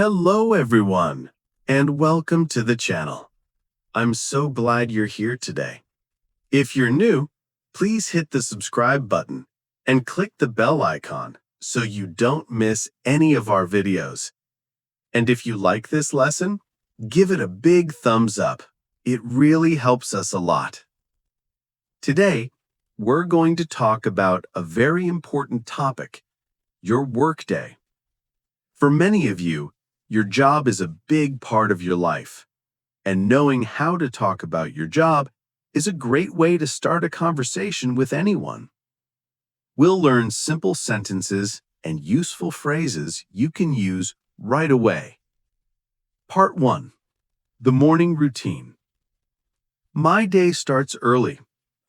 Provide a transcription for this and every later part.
Hello everyone, and welcome to the channel. I'm so glad you're here today. If you're new, please hit the subscribe button and click the bell icon so you don't miss any of our videos. And if you like this lesson, give it a big thumbs up. It really helps us a lot. Today, we're going to talk about a very important topic, your workday. For many of you, your job is a big part of your life, and knowing how to talk about your job is a great way to start a conversation with anyone. We'll learn simple sentences and useful phrases you can use right away. Part 1. The morning routine. My day starts early.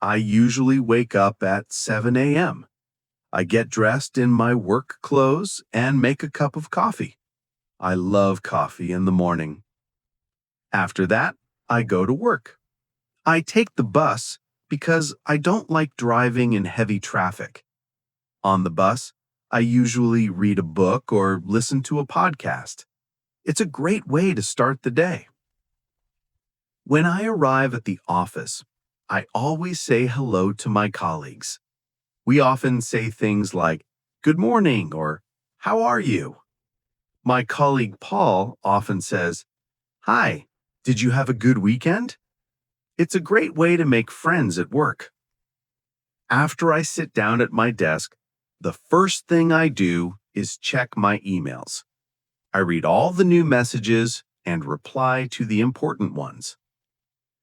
I usually wake up at 7 a.m. I get dressed in my work clothes and make a cup of coffee. I love coffee in the morning. After that, I go to work. I take the bus because I don't like driving in heavy traffic. On the bus, I usually read a book or listen to a podcast. It's a great way to start the day. When I arrive at the office, I always say hello to my colleagues. We often say things like, "Good morning," or "How are you?" My colleague Paul often says, "Hi, did you have a good weekend?" It's a great way to make friends at work. After I sit down at my desk, the first thing I do is check my emails. I read all the new messages and reply to the important ones.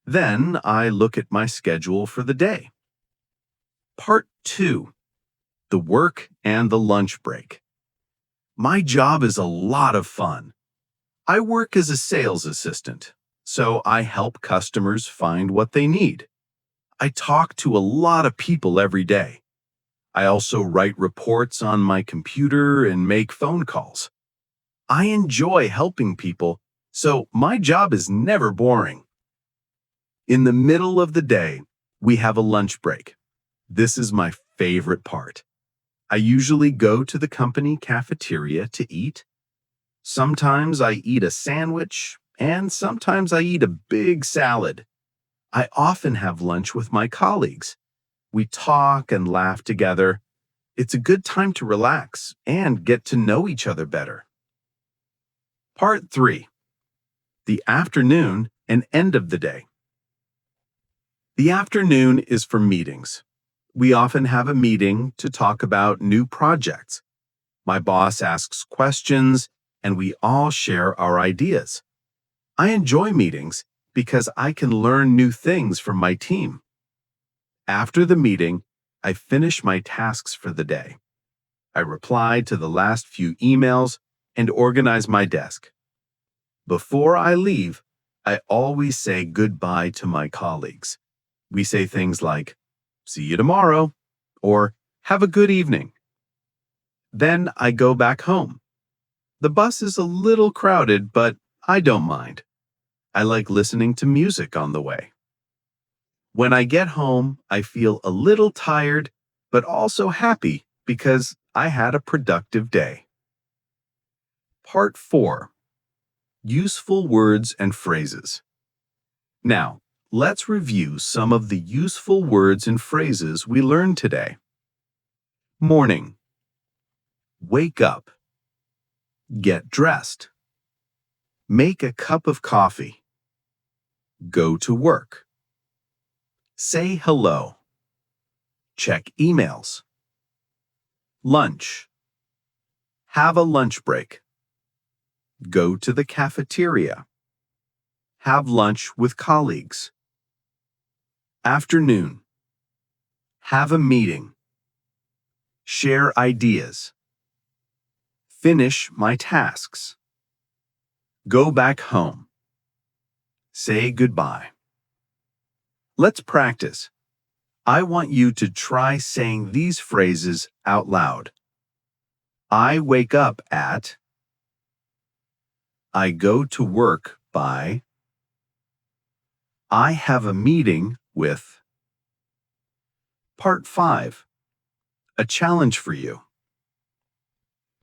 Then I look at my schedule for the day. Part 2. The work and the lunch break. My job is a lot of fun. I work as a sales assistant, so I help customers find what they need. I talk to a lot of people every day. I also write reports on my computer and make phone calls. I enjoy helping people, so my job is never boring. In the middle of the day, we have a lunch break. This is my favorite part. I usually go to the company cafeteria to eat. Sometimes I eat a sandwich, and sometimes I eat a big salad. I often have lunch with my colleagues. We talk and laugh together. It's a good time to relax and get to know each other better. Part 3. The afternoon and end of the day. The afternoon is for meetings. We often have a meeting to talk about new projects. My boss asks questions, and we all share our ideas. I enjoy meetings because I can learn new things from my team. After the meeting, I finish my tasks for the day. I reply to the last few emails and organize my desk. Before I leave, I always say goodbye to my colleagues. We say things like, "See you tomorrow," or "Have a good evening." Then I go back home. The bus is a little crowded, but I don't mind. I like listening to music on the way. When I get home, I feel a little tired, but also happy because I had a productive day. Part 4. Useful words and phrases. Now, let's review some of the useful words and phrases we learned today. Morning. Wake up. Get dressed. Make a cup of coffee. Go to work. Say hello. Check emails. Lunch. Have a lunch break. Go to the cafeteria. Have lunch with colleagues. Afternoon. Have a meeting. Share ideas. Finish my tasks. Go back home. Say goodbye. Let's practice. I want you to try saying these phrases out loud. I wake up at. I go to work by. I have a meeting with. Part 5. A challenge for you.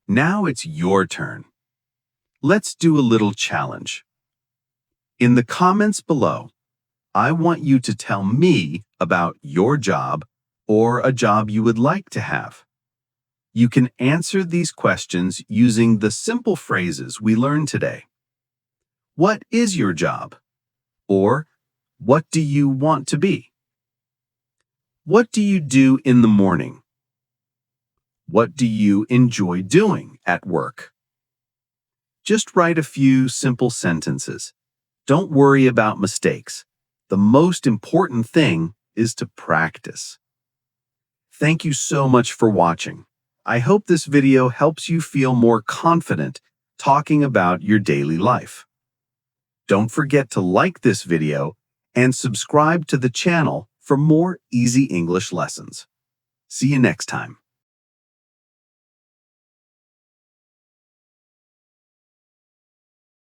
Now it's your turn. Let's do a little challenge. In the comments below, I want you to tell me about your job or a job you would like to have. You can answer these questions using the simple phrases we learned today. What is your job? Or what do you want to be? What do you do in the morning? What do you enjoy doing at work? Just write a few simple sentences. Don't worry about mistakes. The most important thing is to practice. Thank you so much for watching. I hope this video helps you feel more confident talking about your daily life. Don't forget to like this video and subscribe to the channel for more easy English lessons. See you next time.